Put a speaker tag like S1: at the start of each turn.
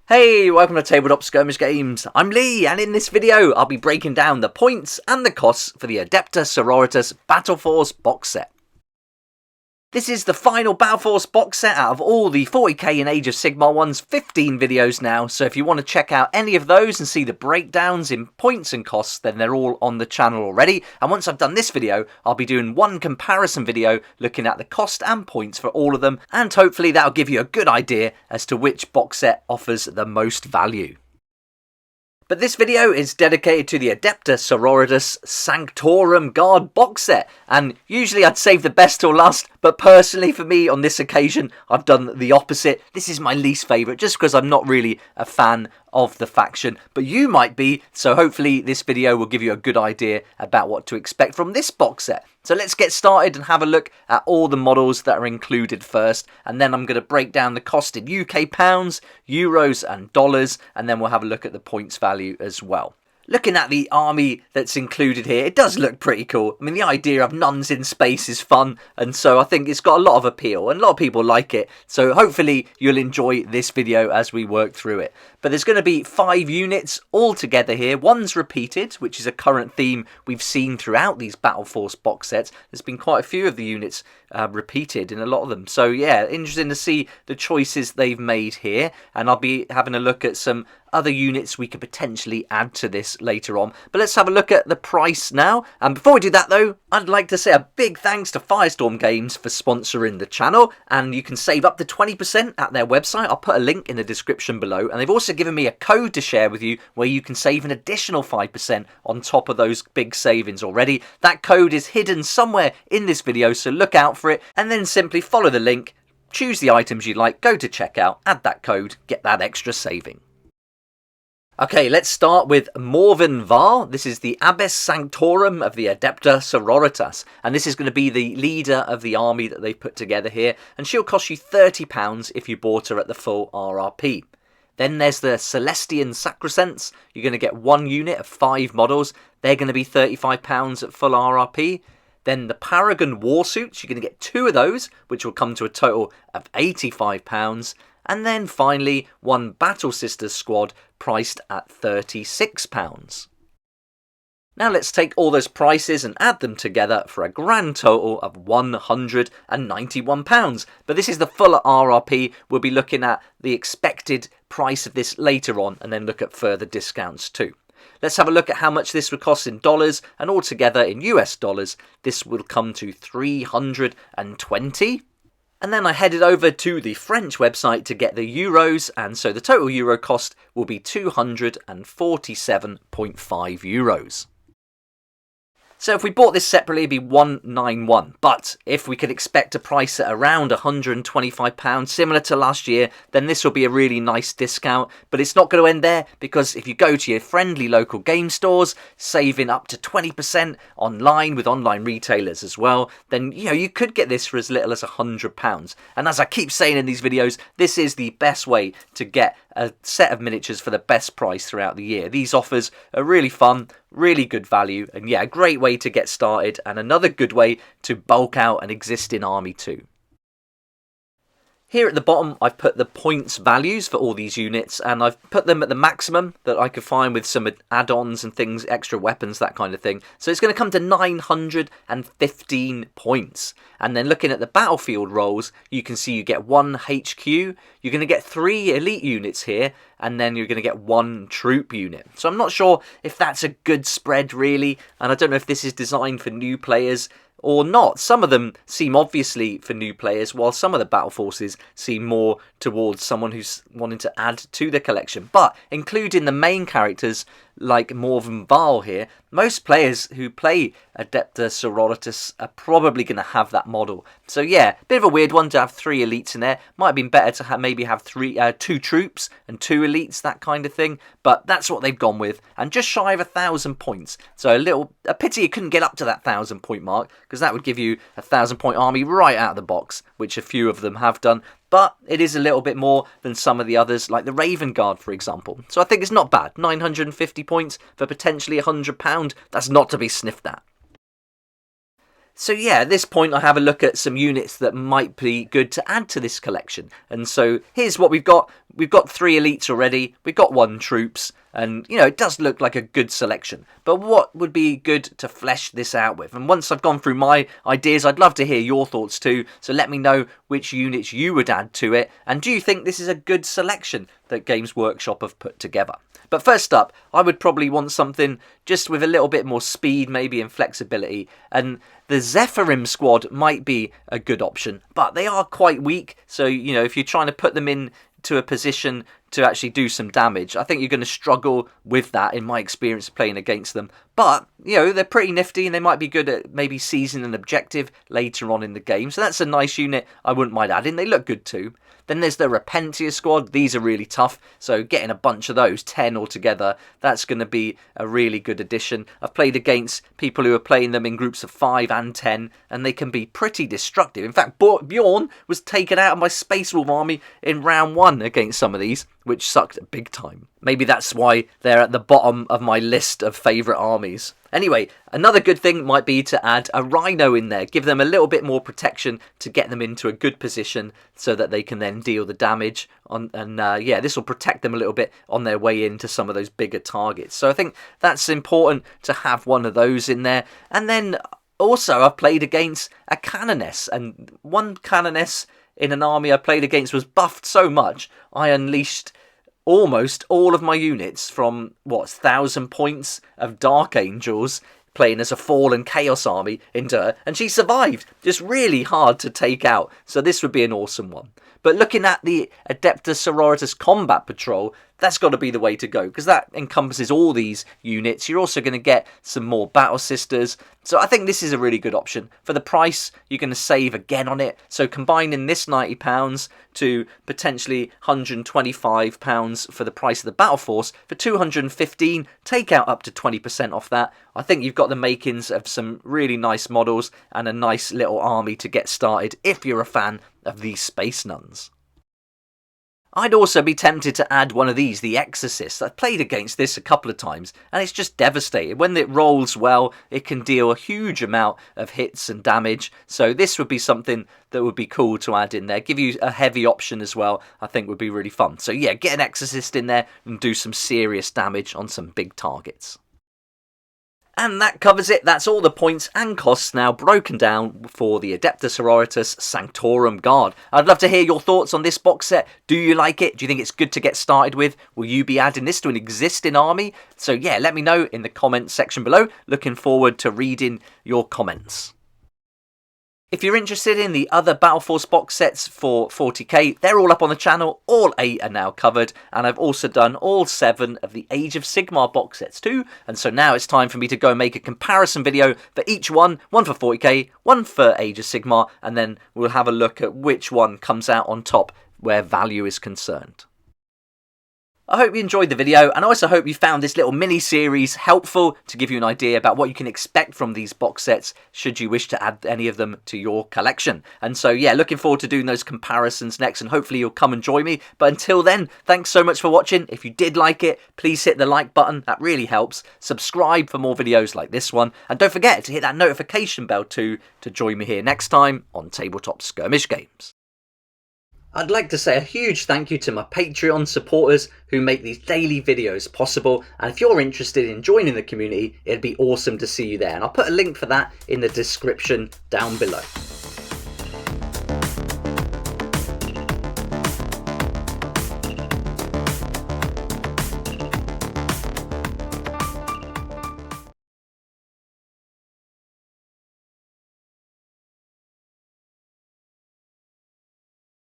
S1: Hey, welcome to Tabletop Skirmish Games. I'm Lee, and in this video, I'll be breaking down the points and the costs for the ADEPTA SORORITAS Battle Force box set. This is the final Battle Force box set out of all the 40k and Age of Sigmar ones, 15 videos now, so if you want to check out any of those and see the breakdowns in points and costs, then they're all on the channel already. And once I've done this video, I'll be doing one comparison video looking at the cost and points for all of them, and hopefully that'll give you a good idea as to which box set offers the most value. But this video is dedicated to the ADEPTA SORORITAS Sanctorum Guard box set, and usually I'd save the best till last, but personally for me on this occasion I've done the opposite. This is my least favourite just because I'm not really a fan of the faction, but you might be, so hopefully this video will give you a good idea about what to expect from this box set. So let's get started and have a look at all the models that are included first, and then I'm going to break down the cost in UK pounds, euros and dollars, and then we'll have a look at the points value as well. Looking at the army that's included here, it does look pretty cool. I mean, the idea of nuns in space is fun, and so I think it's got a lot of appeal, and a lot of people like it. So hopefully you'll enjoy this video as we work through it. But there's going to be 5 units all together here. One's repeated, which is a current theme we've seen throughout these Battle Force box sets. There's been quite a few of the units repeated in a lot of them. So yeah, interesting to see the choices they've made here. And I'll be having a look at some other units we could potentially add to this later on. But let's have a look at the price now. And before we do that though, I'd like to say a big thanks to Firestorm Games for sponsoring the channel. And you can save up to 20% at their website. I'll put a link in the description below. And they've also given me a code to share with you where you can save an additional 5% on top of those big savings already. That code is hidden somewhere in this video, so look out for it. And then simply follow the link, choose the items you like, go to checkout, add that code, get that extra saving. Okay, let's start with Morven Var. This is the Abbess Sanctorum of the ADEPTA Sororitas, and this is going to be the leader of the army that they've put together here, and she'll cost you £30 if you bought her at the full RRP. Then there's the Celestian Sacrosancts. You're going to get 1 unit of 5 models. They're going to be £35 at full RRP. Then the Paragon Warsuits, you're going to get 2 of those, which will come to a total of £85. And then finally, 1 Battle Sisters squad priced at £36. Now let's take all those prices and add them together for a grand total of £191. But this is the full RRP. We'll be looking at the expected price of this later on and then look at further discounts too. Let's have a look at how much this would cost in dollars, and altogether in US dollars, this will come to $320. And then I headed over to the French website to get the euros, and so the total euro cost will be €247.5. So if we bought this separately, it'd be $191. But if we could expect a price at around £125, similar to last year, then this will be a really nice discount. But it's not going to end there, because if you go to your friendly local game stores, saving up to 20% online with online retailers as well, then you could get this for as little as £100. And as I keep saying in these videos, this is the best way to get a set of miniatures for the best price throughout the year. These offers are really fun, really good value, and yeah, a great way to get started and another good way to bulk out an existing army too. Here at the bottom, I've put the points values for all these units, and I've put them at the maximum that I could find with some add-ons and things, extra weapons, that kind of thing. So it's going to come to 915 points. And then looking at the battlefield roles, you can see you get 1 HQ, you're going to get 3 elite units here, and then you're going to get 1 troop unit. So I'm not sure if that's a good spread really, and I don't know if this is designed for new players or not. Some of them seem obviously for new players, while some of the battle forces seem more towards someone who's wanting to add to the collection. But including the main characters like Morven Val here, most players who play ADEPTA Sororitas are probably going to have that model. So yeah, bit of a weird one to have 3 elites in there. Might have been better to maybe have 2 troops and 2 elites, that kind of thing. But that's what they've gone with, and just shy of 1,000 points. So a pity you couldn't get up to that 1,000 point mark, because that would give you a 1,000 point army right out of the box, which a few of them have done. But it is a little bit more than some of the others, like the Raven Guard, for example. So I think it's not bad. 950 points for potentially £100. That's not to be sniffed at. So yeah, at this point I have a look at some units that might be good to add to this collection. And so here's what we've got. We've got 3 elites already, we've got 1 troops, and you know, it does look like a good selection. But what would be good to flesh this out with? And once I've gone through my ideas, I'd love to hear your thoughts too. So let me know which units you would add to it, and do you think this is a good selection that Games Workshop have put together? But first up, I would probably want something just with a little bit more speed, maybe, and flexibility. And the Zephyrim squad might be a good option, but they are quite weak. So, you know, if you're trying to put them in to a position to actually do some damage, I think you're going to struggle with that, in my experience playing against them. But, you know, they're pretty nifty, and they might be good at maybe seizing an objective later on in the game. So that's a nice unit I wouldn't mind adding. They look good too. Then there's the Repentia squad. These are really tough, so getting a bunch of those, 10 altogether, that's going to be a really good addition. I've played against people who are playing them in groups of 5 and 10, and they can be pretty destructive. In fact, Bjorn was taken out of my Space Wolf army in round 1 against some of these, which sucked big time. Maybe that's why they're at the bottom of my list of favourite armies. Anyway, another good thing might be to add a Rhino in there, give them a little bit more protection to get them into a good position so that they can then deal the damage on, and yeah, this will protect them a little bit on their way into some of those bigger targets. So I think that's important to have one of those in there. And then also I've played against a Canoness, and one Canoness in an army I played against was buffed so much I unleashed almost all of my units from, 1,000 points of Dark Angels, playing as a Fallen Chaos army, into her, and she survived. Just really hard to take out, so this would be an awesome one. But looking at the Adepta Sororitas Combat Patrol, that's got to be the way to go, because that encompasses all these units. You're also going to get some more Battle Sisters, so I think this is a really good option. For the price, you're going to save again on it, so combining this £90 to potentially £125 for the price of the Battle Force, for £215, take out up to 20% off that. I think you've got the makings of some really nice models and a nice little army to get started if you're a fan of these Space Nuns. I'd also be tempted to add one of these, the Exorcist. I've played against this a couple of times, and it's just devastating. When it rolls well, it can deal a huge amount of hits and damage, so this would be something that would be cool to add in there. Give you a heavy option as well, I think would be really fun. So yeah, get an Exorcist in there and do some serious damage on some big targets. And that covers it. That's all the points and costs now broken down for the Adepta Sororitas Sanctorum Guard. I'd love to hear your thoughts on this box set. Do you like it? Do you think it's good to get started with? Will you be adding this to an existing army? So yeah, let me know in the comments section below. Looking forward to reading your comments. If you're interested in the other Battle Force box sets for 40k, they're all up on the channel. All 8 are now covered, and I've also done all 7 of the Age of Sigmar box sets too. And so now it's time for me to go and make a comparison video for each one for 40k, one for Age of Sigmar, and then we'll have a look at which one comes out on top where value is concerned. I hope you enjoyed the video, and I also hope you found this little mini-series helpful to give you an idea about what you can expect from these box sets should you wish to add any of them to your collection. And so yeah, looking forward to doing those comparisons next, and hopefully you'll come and join me. But until then, thanks so much for watching. If you did like it, please hit the like button, that really helps. Subscribe for more videos like this one, and don't forget to hit that notification bell too to join me here next time on Tabletop Skirmish Games. I'd like to say a huge thank you to my Patreon supporters who make these daily videos possible, and if you're interested in joining the community, it'd be awesome to see you there, and I'll put a link for that in the description down below.